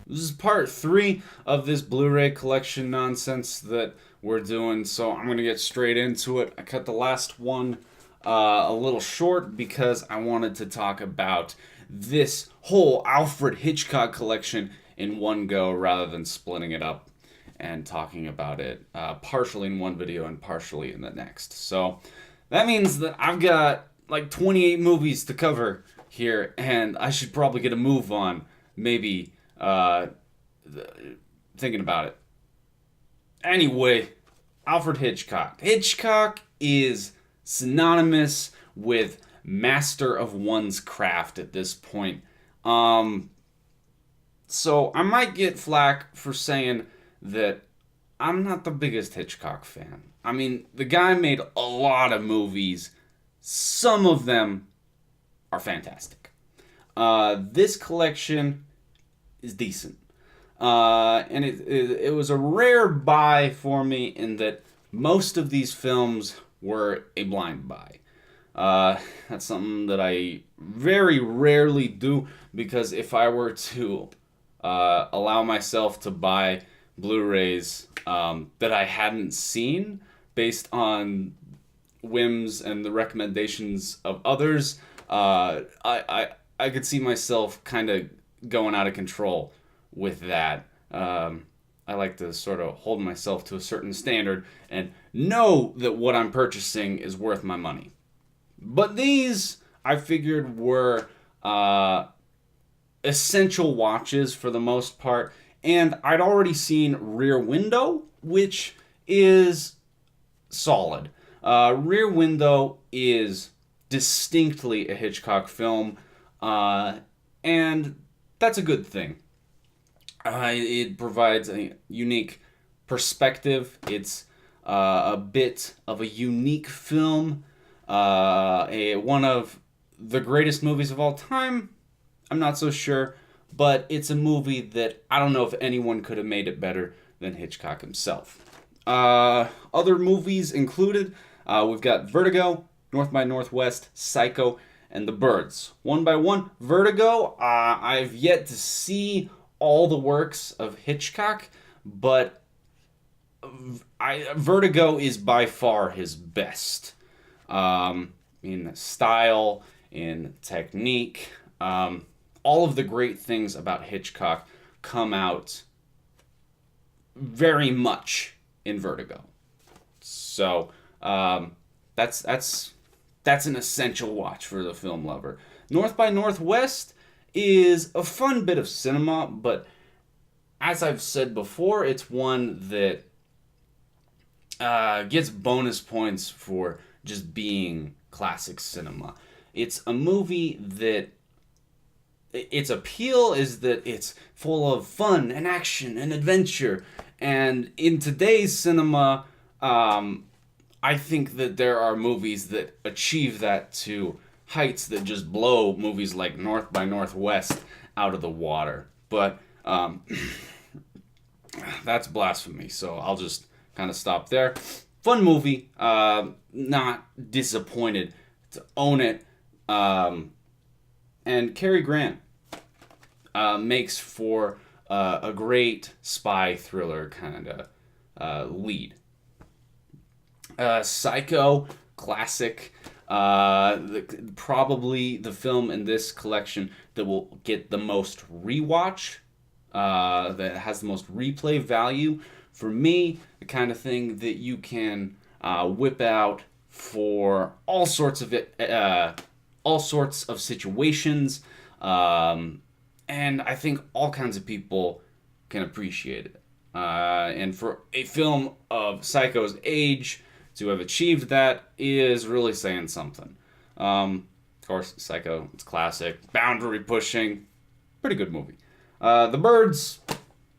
This is part 3 of this Blu-ray collection nonsense that we're doing, so I'm going to get straight into it. I cut the last one a little short because I wanted to talk about this whole Alfred Hitchcock collection in one go rather than splitting it up and talking about it partially in one video and partially in the next. So that means that I've got like 28 movies to cover here, and I should probably get a move on. Maybe thinking about it. Anyway, Alfred Hitchcock. Hitchcock is synonymous with master of one's craft at this point. So I might get flack for saying that I'm not the biggest Hitchcock fan. I mean, the guy made a lot of movies. Some of them are fantastic. This collection is decent. And it was a rare buy for me in that most of these films were a blind buy. That's something that I very rarely do, because if I were to allow myself to buy Blu-rays that I hadn't seen based on whims and the recommendations of others, I could see myself kind of going out of control with that. I like to sort of hold myself to a certain standard and know that what I'm purchasing is worth my money. But these, I figured, were essential watches for the most part, and I'd already seen Rear Window, which is solid. Rear Window is distinctly a Hitchcock film, and that's a good thing. It provides a unique perspective. It's a bit of a unique film. One of the greatest movies of all time? I'm not so sure. But it's a movie that I don't know if anyone could have made it better than Hitchcock himself. Other movies included, we've got Vertigo, North by Northwest, Psycho, and The Birds. One by one, Vertigo, I've yet to see all the works of Hitchcock, but Vertigo is by far his best. In style, in technique, all of the great things about Hitchcock come out very much in Vertigo. So that's an essential watch for the film lover. North by Northwest is a fun bit of cinema, but as I've said before, it's one that gets bonus points for just being classic cinema. It's a movie that its appeal is that it's full of fun and action and adventure. And in today's cinema, I think that there are movies that achieve that to heights that just blow movies like North by Northwest out of the water. But that's blasphemy, so I'll just kind of stop there. Fun movie, not disappointed to own it. And Cary Grant makes for a great spy thriller kind of lead. Psycho, classic. Probably the film in this collection that will get the most rewatch, that has the most replay value. For me, the kind of thing that you can whip out for all sorts of situations, and I think all kinds of people can appreciate it. And for a film of Psycho's age to have achieved that is really saying something. Of course, Psycho, it's classic, boundary pushing, pretty good movie. The Birds,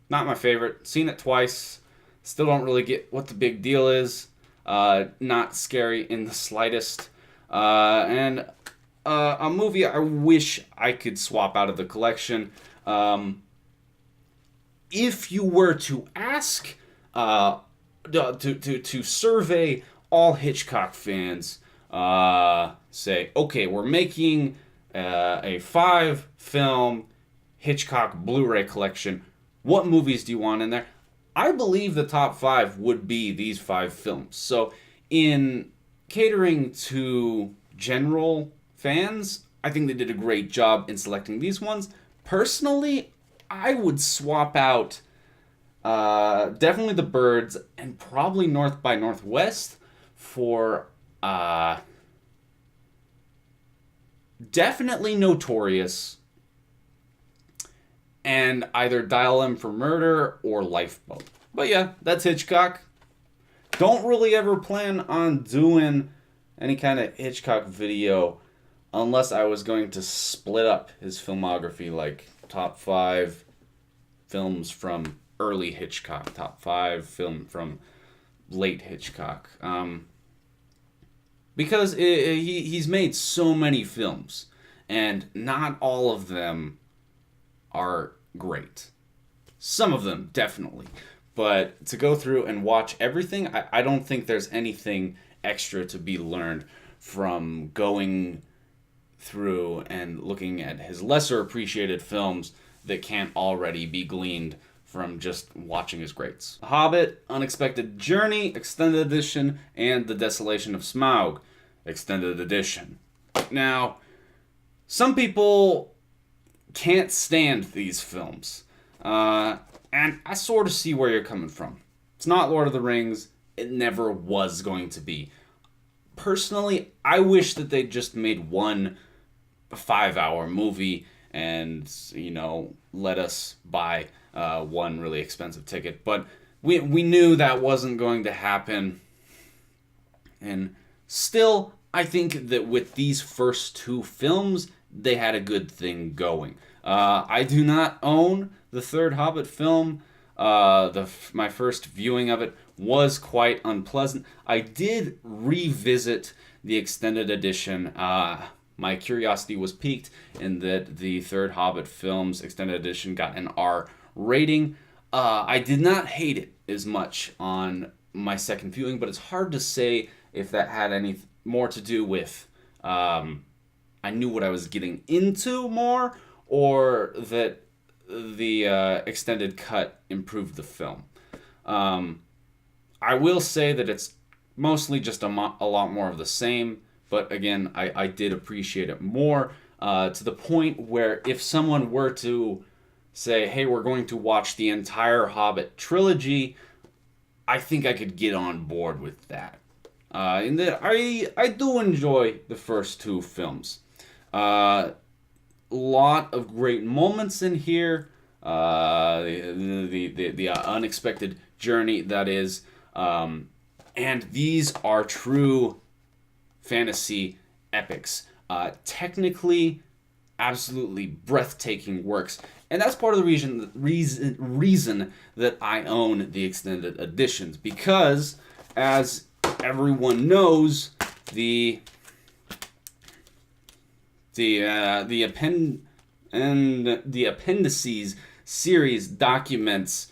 not my favorite. Seen it twice. Still don't really get what the big deal is. Not scary in the slightest. And a movie I wish I could swap out of the collection. If you were to ask, to survey all Hitchcock fans, say, okay, we're making a 5-film Hitchcock Blu-ray collection. what movies do you want in there? I believe the top 5 would be these 5 films. So in catering to general fans, I think they did a great job in selecting these ones. Personally, I would swap out definitely The Birds and probably North by Northwest for definitely Notorious and either Dial M for Murder or Lifeboat. But yeah, that's Hitchcock. Don't really ever plan on doing any kind of Hitchcock video unless I was going to split up his filmography, like top 5 films from early Hitchcock, top 5 film from late Hitchcock. Because he's made so many films, and not all of them are great. Some of them, definitely. But to go through and watch everything, I don't think there's anything extra to be learned from going through and looking at his lesser appreciated films that can't already be gleaned from just watching his greats. Hobbit, Unexpected Journey, Extended Edition, and The Desolation of Smaug, Extended Edition. Now, some people can't stand these films. And I sort of see where you're coming from. It's not Lord of the Rings. It never was going to be. Personally, I wish that they just made one 5-hour movie and, let us buy one really expensive ticket. But we knew that wasn't going to happen. And still, I think that with these first 2 films, they had a good thing going. I do not own the third Hobbit film. My first viewing of it was quite unpleasant. I did revisit the extended edition. My curiosity was piqued in that the third Hobbit film's extended edition got an R rating. I did not hate it as much on my second viewing, but it's hard to say if that had any more to do with I knew what I was getting into more, or that the extended cut improved the film. I will say that it's mostly just a lot more of the same, but again, I did appreciate it more to the point where if someone were to say, hey, we're going to watch the entire Hobbit trilogy, I think I could get on board with that. In that I do enjoy the first 2 films. Lot of great moments in here. The unexpected journey, that is. And these are true fantasy epics. Technically, absolutely breathtaking works. And that's part of the reason that I own the extended editions. Because, as everyone knows, the appendices series documents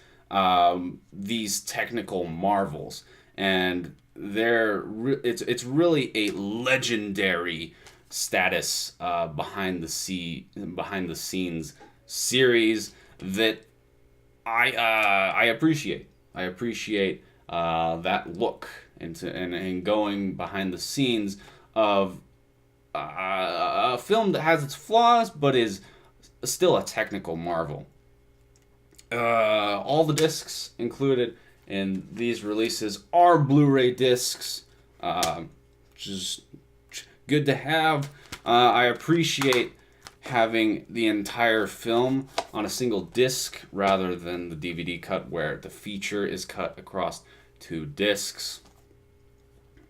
these technical marvels, and it's really a legendary status behind the scenes series that I appreciate. I appreciate that look and going behind the scenes of a film that has its flaws but is still a technical marvel. All the discs included in these releases are Blu-ray discs, which is good to have. I appreciate having the entire film on a single disc rather than the DVD cut where the feature is cut across 2 discs.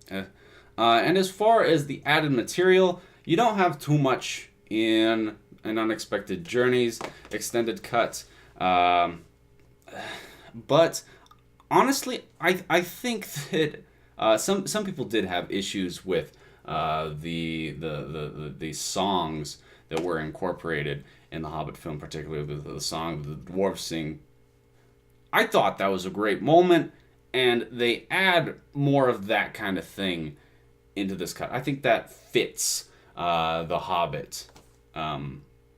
And as far as the added material, you don't have too much in an Unexpected Journeys extended cut. But honestly, I think that some people did have issues with the songs that were incorporated in the Hobbit film, particularly the song the dwarves sing. I thought that was a great moment, and they add more of that kind of thing into this cut. I think that fits the Hobbit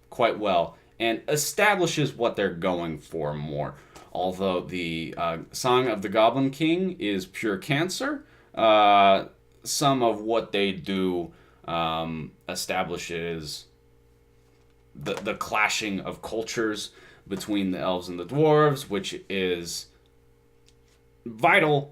quite well and establishes what they're going for more. Although the Song of the Goblin King is pure cancer, some of what they do establishes the clashing of cultures between the elves and the dwarves, which is vital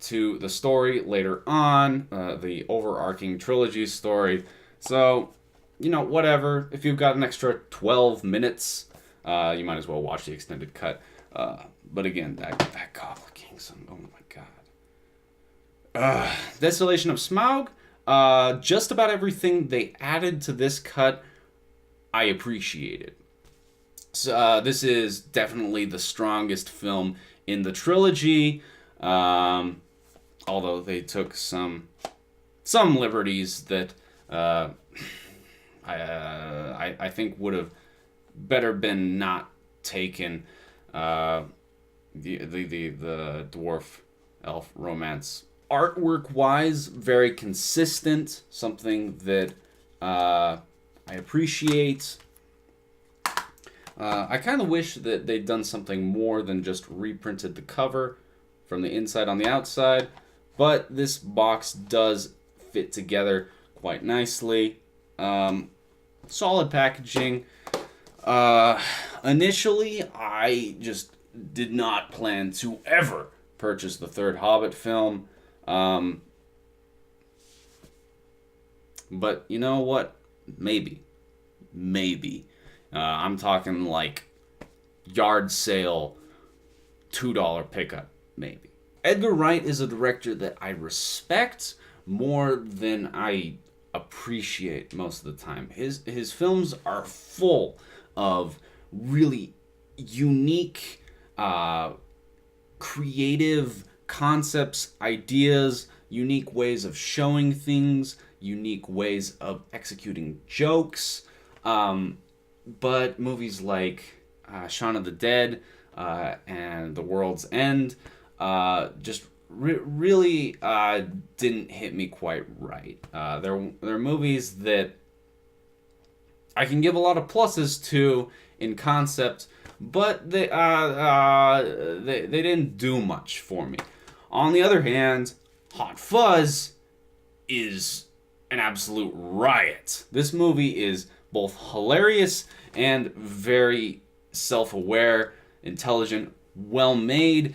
to the story later on, the overarching trilogy story. So, whatever. If you've got an extra 12 minutes, you might as well watch the extended cut. But again, that Goblin King song, oh my god. Desolation of Smaug, just about everything they added to this cut, I appreciated. So, this is definitely the strongest film in the trilogy, although they took some liberties that I think would have better been not taken. The dwarf elf romance, artwork wise, very consistent, something that I appreciate. I kind of wish that they'd done something more than just reprinted the cover from the inside on the outside, but this box does fit together quite nicely. Solid packaging. Initially, I just did not plan to ever purchase the third Hobbit film. But you know what? Maybe. I'm talking like yard sale, $2 pickup, maybe. Edgar Wright is a director that I respect more than I appreciate most of the time. His films are full of really unique, creative concepts, ideas, unique ways of showing things, unique ways of executing jokes. But movies like Shaun of the Dead and The World's End just really didn't hit me quite right. They're movies that I can give a lot of pluses to in concept, but they didn't do much for me. On the other hand, Hot Fuzz is an absolute riot. This movie is both hilarious and very self-aware, intelligent, well-made.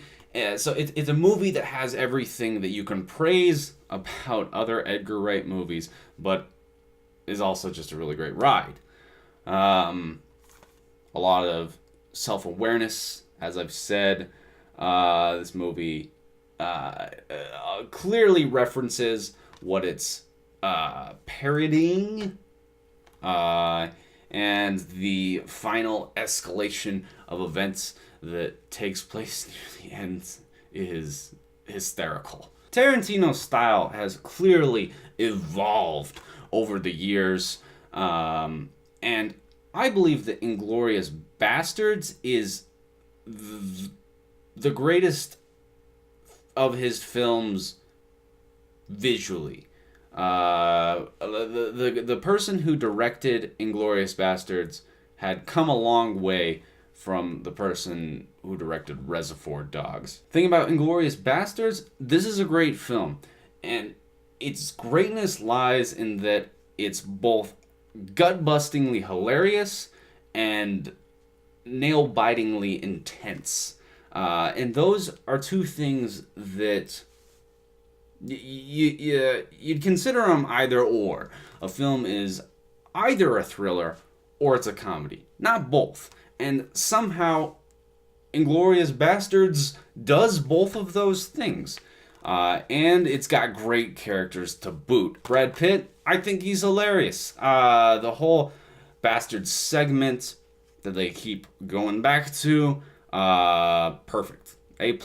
So it's a movie that has everything that you can praise about other Edgar Wright movies, but is also just a really great ride. A lot of self-awareness, as I've said. This movie clearly references what it's parodying, and the final escalation of events that takes place near the end is hysterical. Tarantino's style has clearly evolved over the years, and I believe that Inglourious Basterds is the greatest of his films visually. The person who directed Inglourious Basterds had come a long way from the person who directed Reservoir Dogs. Thing about Inglourious Basterds, this is a great film, and its greatness lies in that it's both gut-bustingly hilarious and nail-bitingly intense. And those are two things that you'd consider them either or. A film is either a thriller or it's a comedy, not both. And somehow Inglourious Basterds does both of those things. And it's got great characters to boot. Brad Pitt, I think he's hilarious. The whole Bastards segment that they keep going back to, perfect. A+.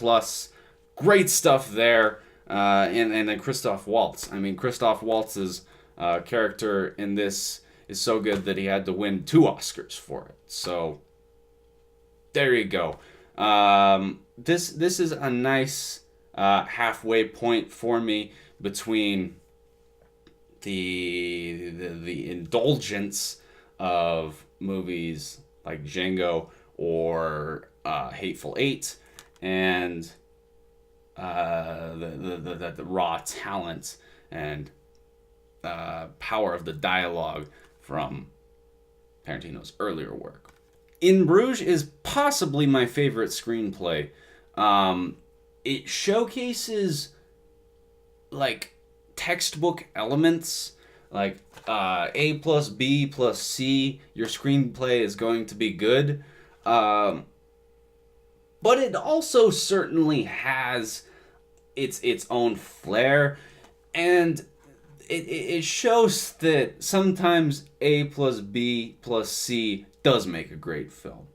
Great stuff there. And then Christoph Waltz. I mean, Christoph Waltz's character in this is so good that he had to win 2 Oscars for it. So there you go. This is a nice halfway point for me between the indulgence of movies like Django or Hateful Eight, and the raw talent and power of the dialogue from Tarantino's earlier work. In Bruges is possibly my favorite screenplay. It showcases like textbook elements, like A plus B plus C. Your screenplay is going to be good, but it also certainly has its own flair, and it shows that sometimes A plus B plus C does make a great film.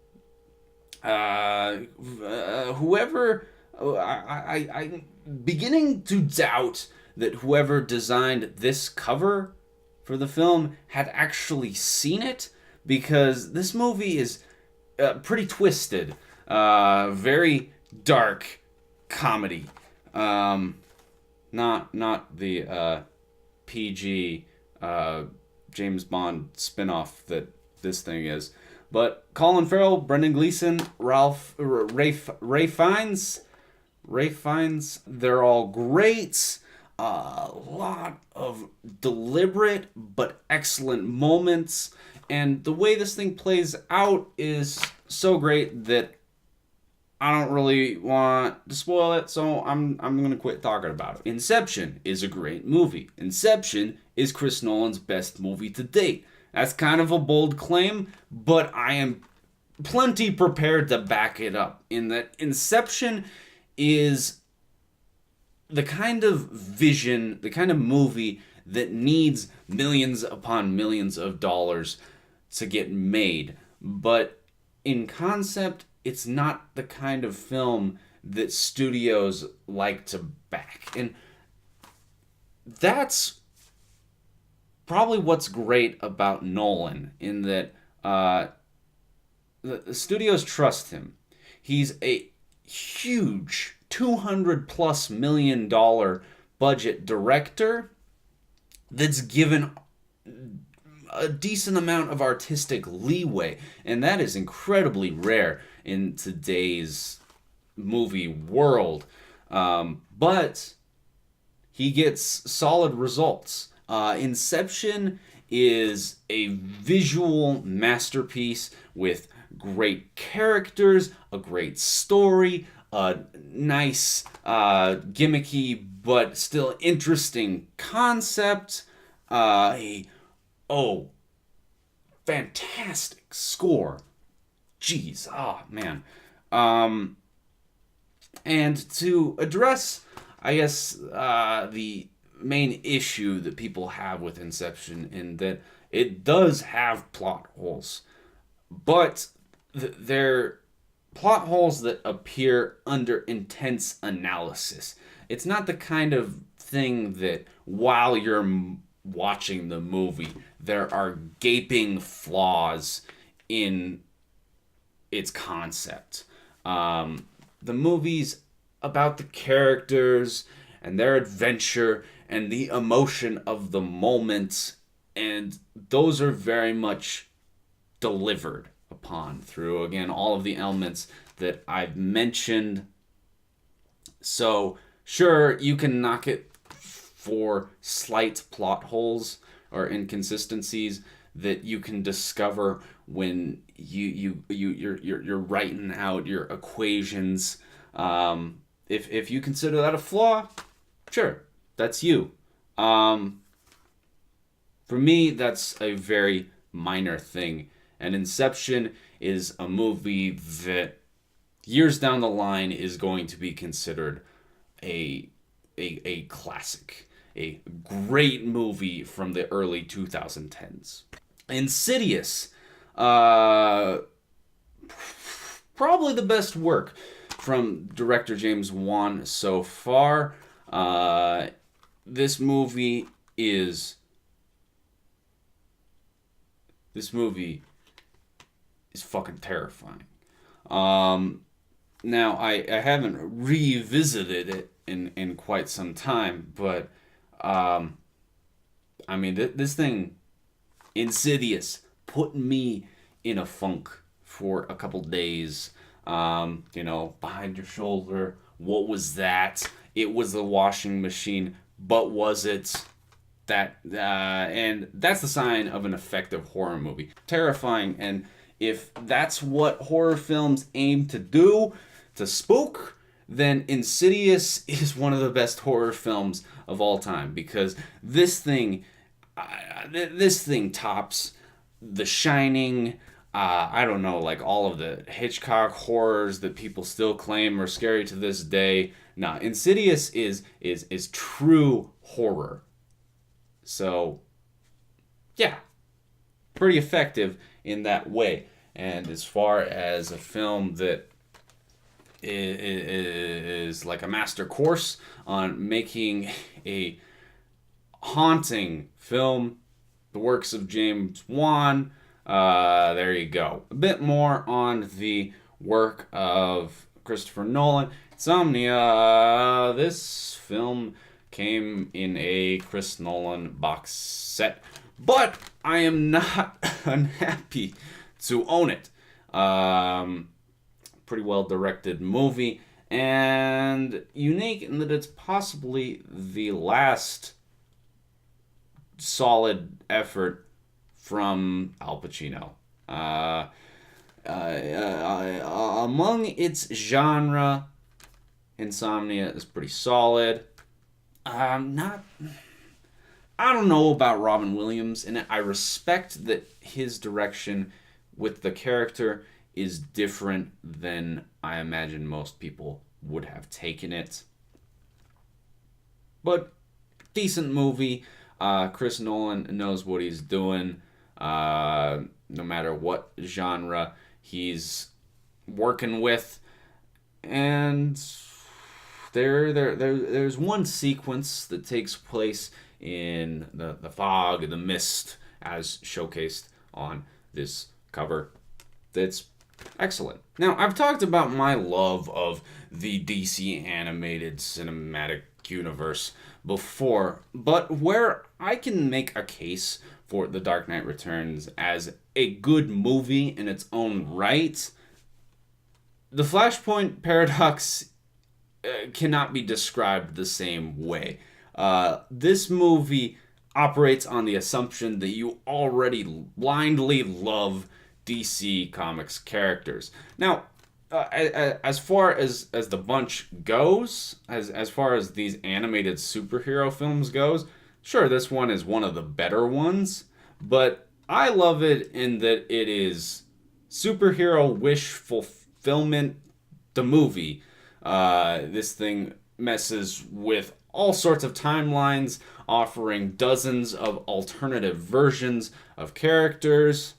Whoever, I'm beginning to doubt that whoever designed this cover for the film had actually seen it, because this movie is pretty twisted, very dark comedy. Not the PG James Bond spin-off that this thing is. But Colin Farrell, Brendan Gleeson, Ray Fiennes, they're all great. A lot of deliberate but excellent moments. And the way this thing plays out is so great that I don't really want to spoil it, so I'm going to quit talking about it. Inception is a great movie. Inception is Chris Nolan's best movie to date. That's kind of a bold claim, but I am plenty prepared to back it up, in that Inception is the kind of vision, the kind of movie that needs millions upon millions of dollars to get made. But in concept, it's not the kind of film that studios like to back. And that's probably what's great about Nolan, in that the studios trust him. He's a huge $200+ million budget director that's given a decent amount of artistic leeway, and that is incredibly rare in today's movie world. But he gets solid results. Inception is a visual masterpiece with great characters, a great story, a nice, gimmicky but still interesting concept, fantastic score. Jeez, man. And to address, I guess, the main issue that people have with Inception, in that it does have plot holes, but they're plot holes that appear under intense analysis. It's not the kind of thing that while you're watching the movie, there are gaping flaws in its concept. The movie's about the characters and their adventure and the emotion of the moment, and those are very much delivered upon through, again, all of the elements that I've mentioned. So sure, you can knock it for slight plot holes or inconsistencies that you can discover when you're writing out your equations. If you consider that a flaw, sure, that's you. For me, that's a very minor thing. And Inception is a movie that years down the line is going to be considered a classic, a great movie from the early 2010s. Insidious, probably the best work from director James Wan so far. This movie is fucking terrifying. Now, I haven't revisited it in quite some time, but I mean, this thing, Insidious, put me in a funk for a couple days. Behind your shoulder, what was that? It was the washing machine, but was it that? And that's the sign of an effective horror movie. Terrifying, and if that's what horror films aim to do, to spook, then Insidious is one of the best horror films of all time, because this thing tops The Shining. I don't know, like all of the Hitchcock horrors that people still claim are scary to this day. Nah, Insidious is true horror. So, yeah, pretty effective in that way. And as far as a film that is like a master course on making a haunting film, the works of James Wan, there you go. A bit more on the work of Christopher Nolan. Insomnia, this film came in a Chris Nolan box set, but I am not unhappy to own it. Pretty well directed movie, and unique in that it's possibly the last solid effort from Al Pacino. Among its genre, Insomnia is pretty solid. I don't know about Robin Williams, and I respect that his direction with the character is different than I imagine most people would have taken it. But decent movie. Chris Nolan knows what he's doing. No matter what genre he's working with. And there's one sequence that takes place in the fog and the mist, as showcased on this cover, that's excellent. Now, I've talked about my love of the DC animated cinematic universe before, but where I can make a case for The Dark Knight Returns as a good movie in its own right, the Flashpoint paradox cannot be described the same way. This movie operates on the assumption that you already blindly love DC Comics characters. Now, as far as the bunch goes, as far as these animated superhero films goes, sure, this one is one of the better ones, but I love it in that it is superhero wish fulfillment, the movie. This thing messes with all sorts of timelines, offering dozens of alternative versions of characters.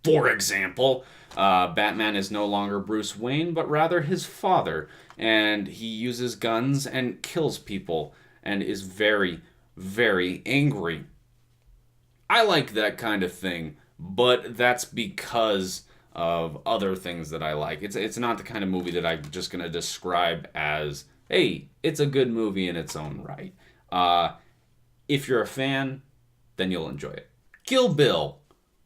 For example, Batman is no longer Bruce Wayne, but rather his father, and he uses guns and kills people, and is very, very angry. I like that kind of thing, but that's because of other things that I like. It's not the kind of movie that I'm just going to describe as, hey, it's a good movie in its own right. If you're a fan, then you'll enjoy it. Kill Bill.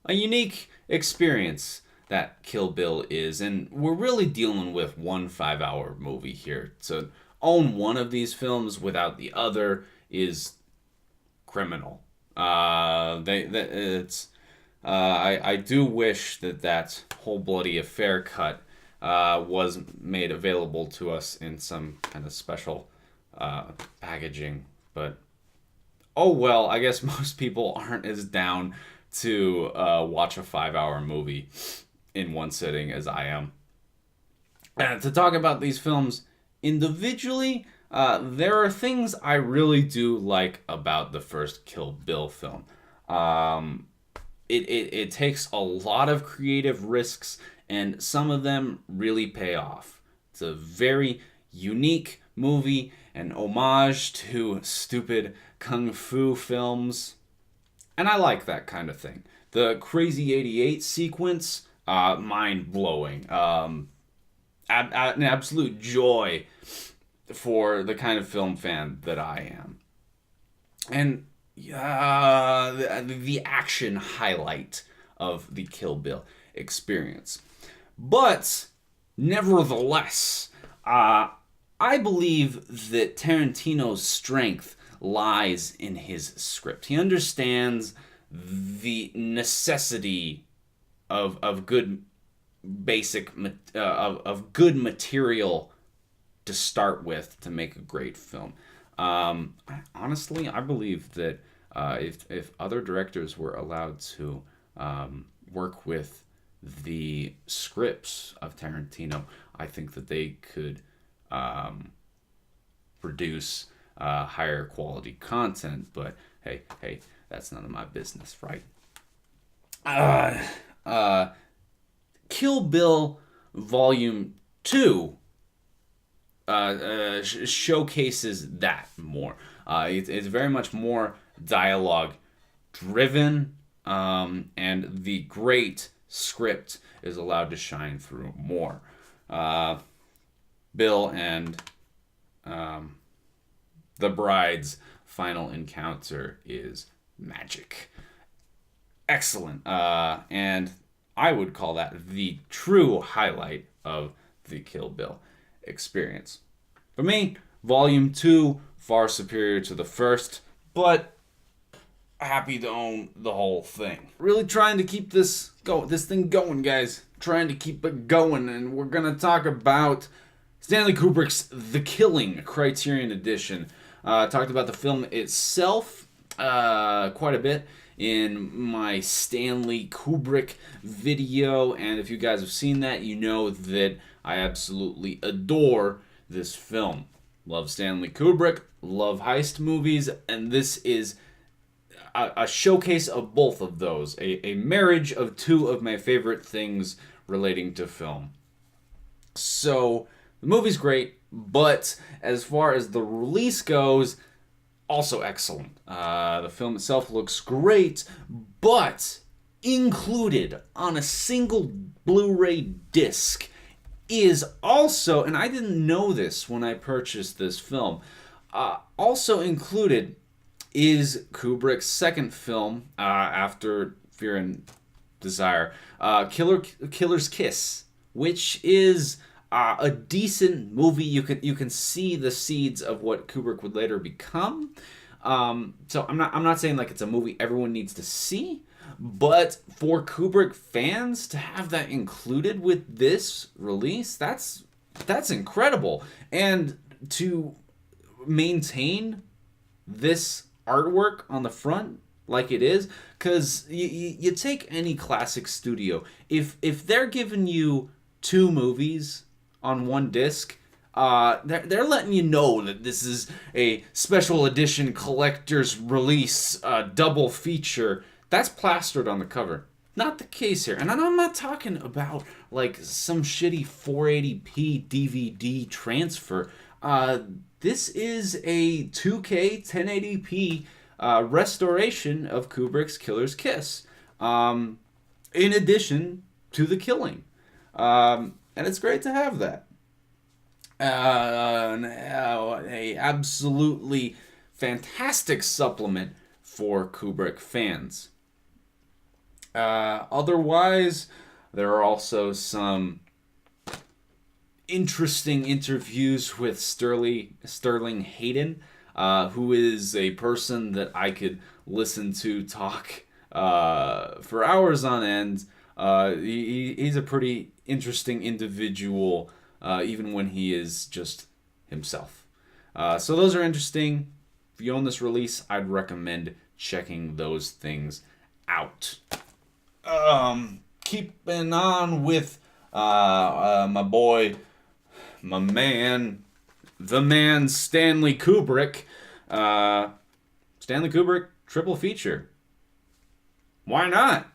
A unique experience that Kill Bill is, and we're really dealing with one 5-hour movie here. To own one of these films without the other is criminal. I do wish that whole bloody affair cut was made available to us in some kind of special packaging, but oh well. I guess most people aren't as down to watch a 5-hour movie in one sitting as I am. To talk about these films individually, there are things I really do like about the first Kill Bill film. It takes a lot of creative risks, and some of them really pay off. It's a very unique movie, an homage to stupid kung fu films, and I like that kind of thing. The Crazy 88 sequence, mind-blowing. An absolute joy for the kind of film fan that I am. And the action highlight of the Kill Bill experience. But nevertheless, I believe that Tarantino's strength lies in his script. He understands the necessity of good of good material to start with to make a great film. Honestly, I believe that if other directors were allowed to work with the scripts of Tarantino, I think that they could produce higher quality content. But hey, that's none of my business, right? Kill Bill Volume 2 showcases that more. It's very much more dialogue driven, and the great script is allowed to shine through more. Bill and the bride's final encounter is magic. Excellent. And I would call that the true highlight of the Kill Bill experience. For me, Volume 2, far superior to the first, but happy to own the whole thing. Really trying to keep this thing going, guys. Trying to keep it going, and we're going to talk about Stanley Kubrick's The Killing, Criterion Edition. Talked about the film itself quite a bit in my Stanley Kubrick video, and if you guys have seen that, you know that I absolutely adore this film. Love Stanley Kubrick, love heist movies, and this is a showcase of both of those. A marriage of two of my favorite things relating to film. So, the movie's great, but as far as the release goes, also excellent. The film itself looks great, but included on a single Blu-ray disc is also, and I didn't know this when I purchased this film, also included is Kubrick's second film after Fear and Desire, Killer's Kiss, which is a decent movie. You can see the seeds of what Kubrick would later become. So I'm not saying like it's a movie everyone needs to see, but for Kubrick fans to have that included with this release, that's incredible. And to maintain this artwork on the front like it is, because you take any classic studio, if they're giving you two movies on one disc, they're letting you know that this is a special edition collector's release double feature. That's plastered on the cover. Not the case here. And I'm not talking about like some shitty 480p DVD transfer. This is a 2K 1080p restoration of Kubrick's Killer's Kiss, in addition to The Killing. And it's great to have that. A absolutely fantastic supplement for Kubrick fans. Otherwise, there are also some interesting interviews with Sterling Hayden, who is a person that I could listen to talk for hours on end. He's a pretty interesting individual, even when he is just himself. So those are interesting. If you own this release, I'd recommend checking those things out. Keeping on with my boy, my man, the man Stanley Kubrick. Stanley Kubrick triple feature. Why not?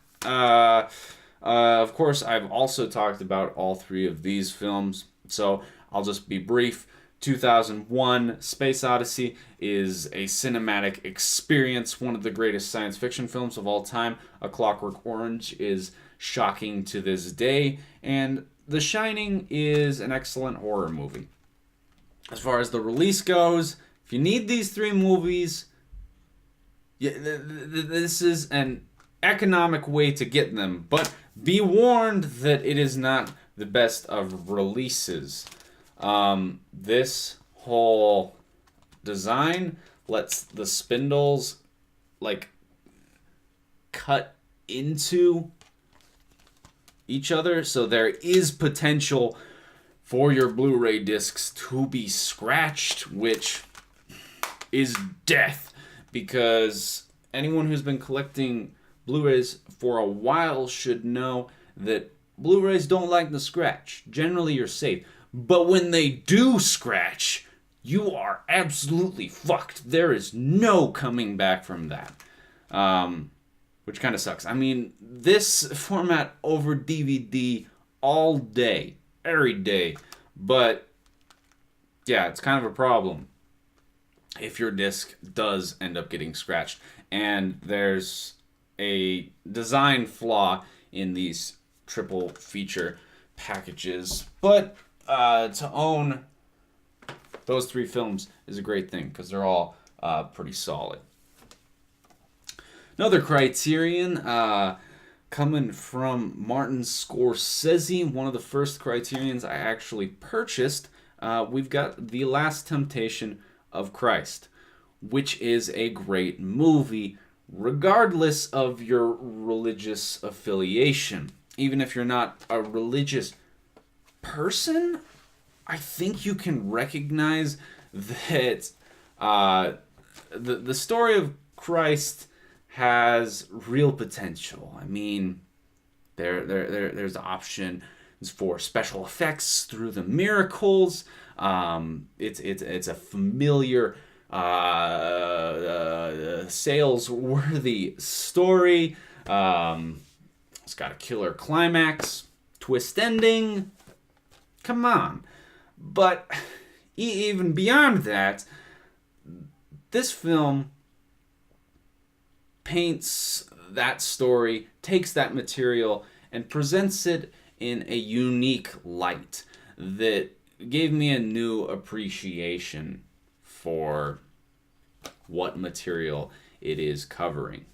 Of course, I've also talked about all three of these films, so I'll just be brief. 2001, Space Odyssey is a cinematic experience, one of the greatest science fiction films of all time. A Clockwork Orange is shocking to this day, and The Shining is an excellent horror movie. As far as the release goes, if you need these three movies, Yeah, this is an economic way to get them, but be warned that it is not the best of releases. This whole design lets the spindles like cut into each other, so there is potential for your Blu-ray discs to be scratched, which is death, because anyone who's been collecting Blu-rays for a while should know that Blu-rays don't like the scratch. Generally, you're safe. But when they do scratch, you are absolutely fucked. There is no coming back from that. Which kind of sucks. I mean, this format over DVD all day, every day. But, yeah, it's kind of a problem if your disc does end up getting scratched. And there's a design flaw in these triple feature packages. But to own those three films is a great thing because they're all pretty solid. Another Criterion coming from Martin Scorsese, one of the first Criterions I actually purchased. We've got The Last Temptation of Christ, which is a great movie regardless of your religious affiliation. Even if you're not a religious person, I think you can recognize that the story of Christ has real potential. I mean, there's options for special effects through the miracles. It's a familiar, sales-worthy story. It's got a killer climax, twist ending. Come on. But even beyond that, this film paints that story, takes that material, and presents it in a unique light that gave me a new appreciation for what material it is covering.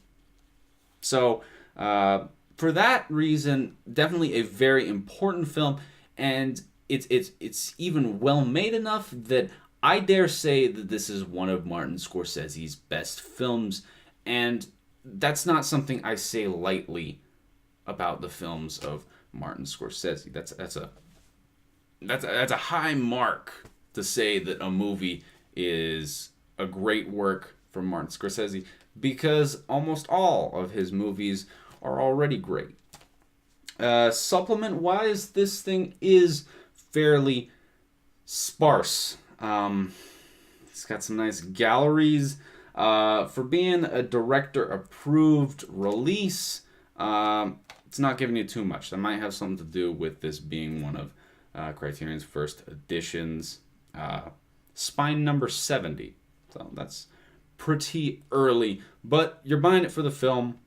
So, for that reason, definitely a very important film, and it's even well made enough that I dare say that this is one of Martin Scorsese's best films, and that's not something I say lightly about the films of Martin Scorsese. That's a high mark to say that a movie is a great work from Martin Scorsese, because almost all of his movies are already great. Supplement-wise, this thing is fairly sparse. It's got some nice galleries. For being a director-approved release, it's not giving you too much. That might have something to do with this being one of Criterion's first editions. Spine number 70. So that's pretty early. But you're buying it for the film.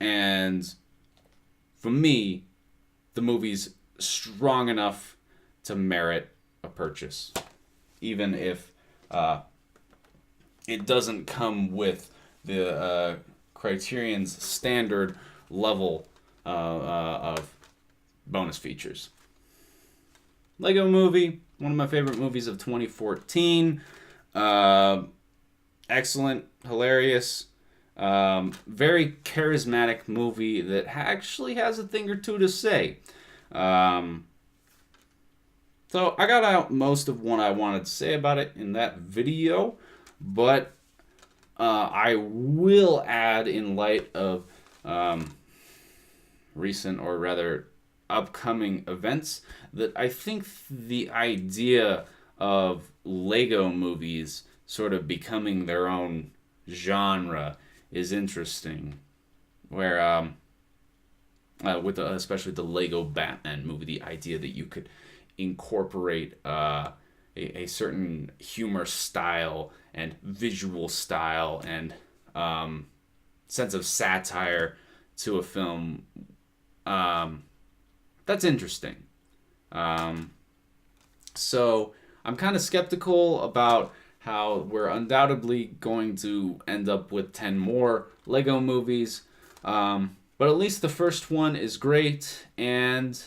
And for me, the movie's strong enough to merit a purchase. Even if it doesn't come with the Criterion's standard level of bonus features. Lego Movie, one of my favorite movies of 2014. Excellent, hilarious, very charismatic movie that actually has a thing or two to say. So I got out most of what I wanted to say about it in that video, but I will add, in light of recent, or rather upcoming events, that I think the idea of Lego movies sort of becoming their own genre is interesting. Where, with especially the Lego Batman movie, the idea that you could incorporate a certain humor style and visual style and sense of satire to a film, that's interesting. So I'm kind of skeptical about how we're undoubtedly going to end up with 10 more Lego movies. But at least the first one is great, and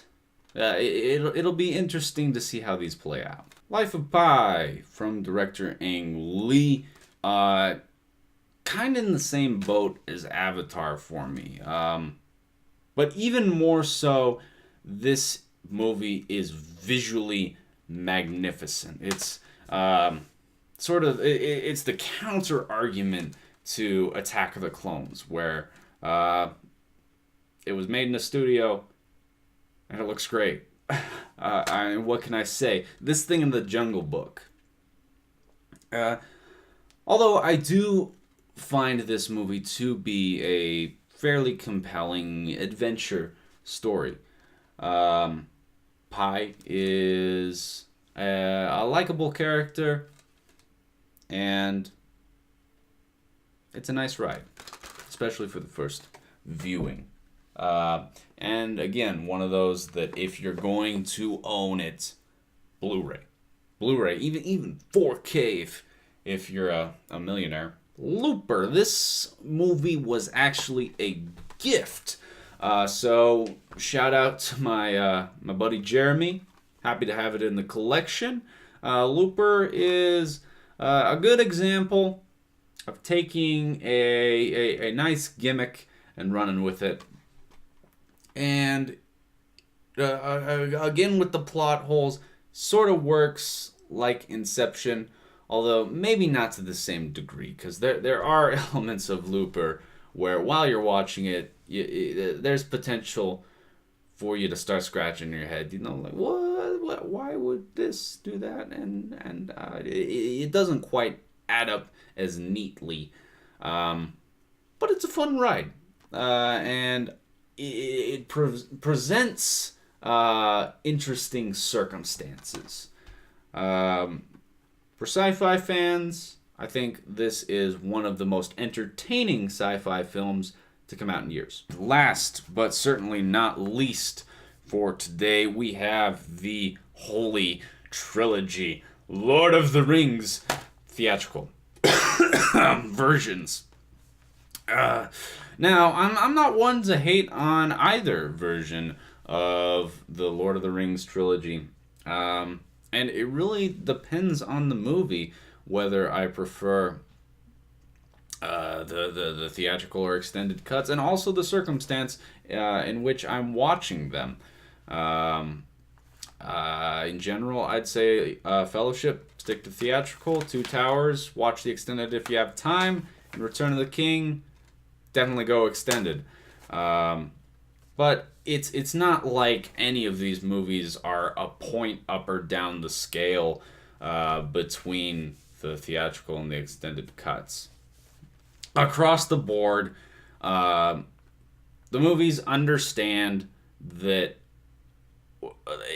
it'll be interesting to see how these play out. Life of Pi from director Ang Lee. Kind of in the same boat as Avatar for me. But even more so, this movie is visually magnificent. It's it's the counter argument to Attack of the Clones, where it was made in a studio and it looks great. What can I say? This thing in the Jungle Book. Although I do find this movie to be a fairly compelling adventure story. Pi is a likable character, and it's a nice ride, especially for the first viewing. And again, one of those that if you're going to own it, Blu-ray, even 4K if you're a millionaire. Looper. This movie was actually a gift. So shout out to my buddy Jeremy. Happy to have it in the collection. Looper is a good example of taking a nice gimmick and running with it. And again with the plot holes, sort of works like Inception, although maybe not to the same degree, because there are elements of Looper where while you're watching it, there's potential for you to start scratching your head. You know, like what? Why would this do that? And it doesn't quite add up as neatly, but it's a fun ride, and it presents interesting circumstances. For sci-fi fans, I think this is one of the most entertaining sci-fi films to come out in years. Last, but certainly not least, for today, we have the Holy Trilogy, Lord of the Rings theatrical versions. Now, I'm not one to hate on either version of the Lord of the Rings trilogy. And it really depends on the movie whether I prefer the theatrical or extended cuts, and also the circumstance in which I'm watching them. In general, I'd say Fellowship, stick to theatrical. Two Towers, watch the extended if you have time. And Return of the King, definitely go extended. But it's not like any of these movies are a point up or down the scale between the theatrical and the extended cuts. Across the board, the movies understand that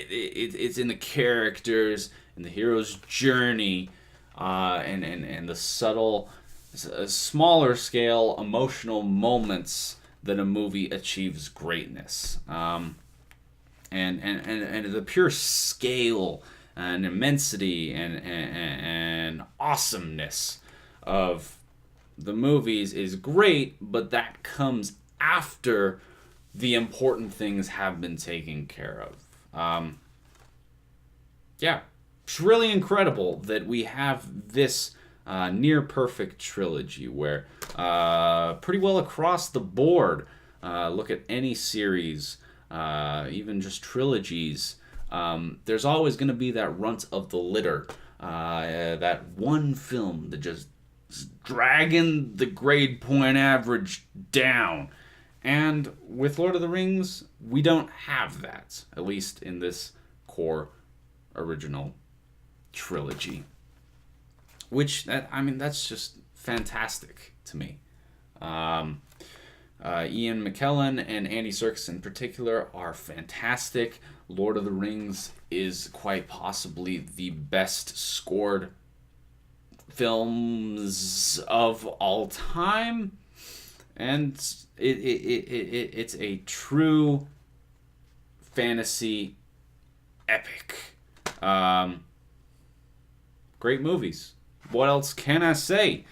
it's in the characters and the hero's journey, and the subtle, smaller scale emotional moments that a movie achieves greatness. And the pure scale and immensity and awesomeness of the movies is great, but that comes after the important things have been taken care of. It's really incredible that we have this near perfect trilogy where pretty well across the board, look at any series, even just trilogies, there's always going to be that runt of the litter, that one film that just is dragging the grade point average down. And with Lord of the Rings, we don't have that, at least in this core original trilogy. That's just fantastic to me. Ian McKellen and Andy Serkis in particular are fantastic. Lord of the Rings is quite possibly the best scored films of all time. And it's a true fantasy epic. Great movies. what else can I say?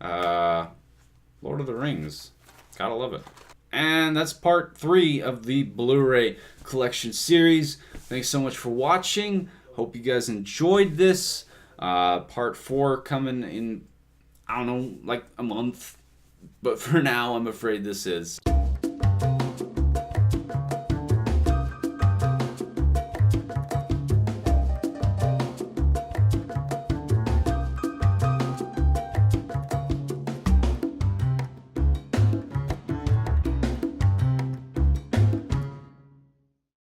Lord of the Rings. Gotta love it. And that's part 3 of the Blu-ray collection series. Thanks so much for watching. Hope you guys enjoyed this. Part 4 coming in, I don't know, like a month. But for now, I'm afraid this is.